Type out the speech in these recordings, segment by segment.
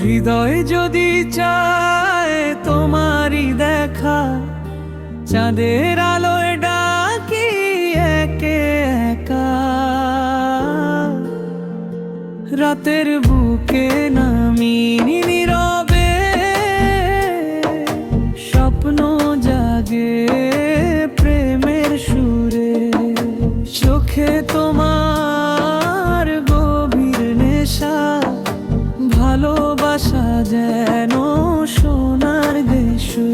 হৃদয় যদি চায় তোমারই দেখা, চাঁদের আলোয় ডাকি একে একা। রাতের বুকে নামি নীরবে, স্বপ্ন জাগে প্রেমের সুরে। চোখে তোমার গভীর নেশা, ভালোবাসা যেন সোনার দেশে।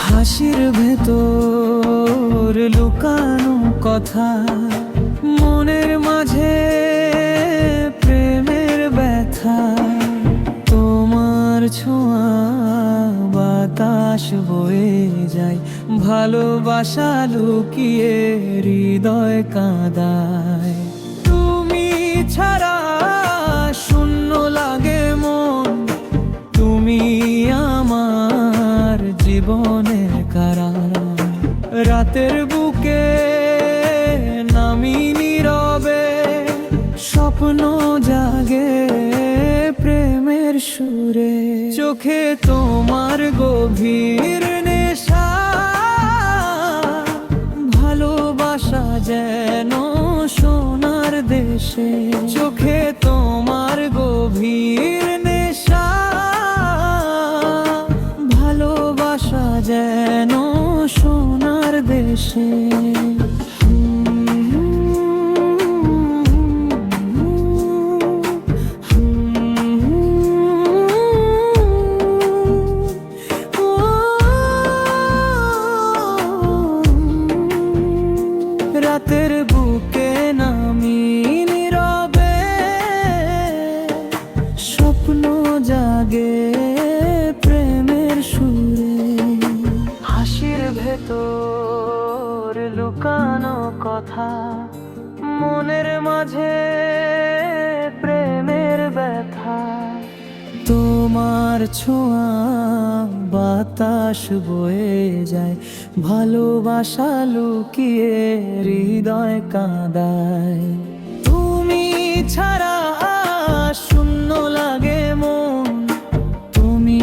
হাসির ভেতর লুকানো কথা, মনের মাঝে প্রেমের ব্যথা। তোমার ছোঁয়া বাতাস বয়ে যায়, ভালোবাসা লুকিয়ে হৃদয় কাঁদায়। তুমি ছাড়া শূন্য লাগে মন, তুমি আমার জীবনের কারণ। রাতের বুকে নামি নীরবে, স্বপ্ন জাগে প্রেমের সুরে। চোখে তোমার গভীর নেশা, ভালোবাসা যেন সোনার দেশে। চোখে তোমার গভীর নেশা, ভালোবাসা যেন সোনার দেশে। রাতের বুকে নামি নীরবে, স্বপ্ন জাগে প্রেমের সুরে। হাসির ভেতর লুকানো কথা, মনের মাঝে প্রেমের ব্যথা। তোমার ছোঁয়া বাতাস বয়ে যায়, ভালোবাসা লুকিয়ে হৃদয় কাঁদায়। তুমি ছাড়া শূন্য লাগে মন, তুমি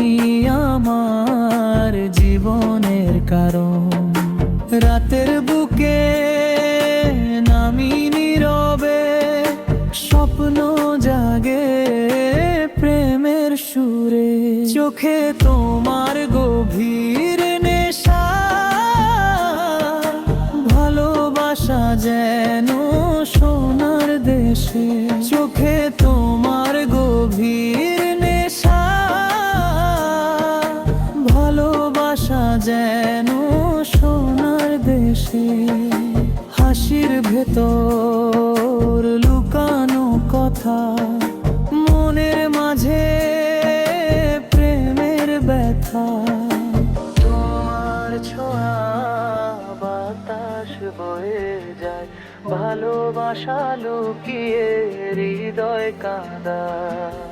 আমার জীবনের কারণ। রাতের বুকে নামি নীরবে, স্বপ্ন জাগে প্রেমের সুরে। চোখে তোমার গভীর নেশা, ভালোবাসা যেন সোনার দেশে। চোখে তোমার গভীর নেশা, ভালোবাসা যেন সোনার দেশে। হাসির ভেতর লুকানো কথা, মনের মাঝে প্রেমের ব্যথা। তোমার ছোঁয়া বাতাস বয়ে যায়, ভালোবাসা লুকিয়ে হৃদয় কাঁদায়।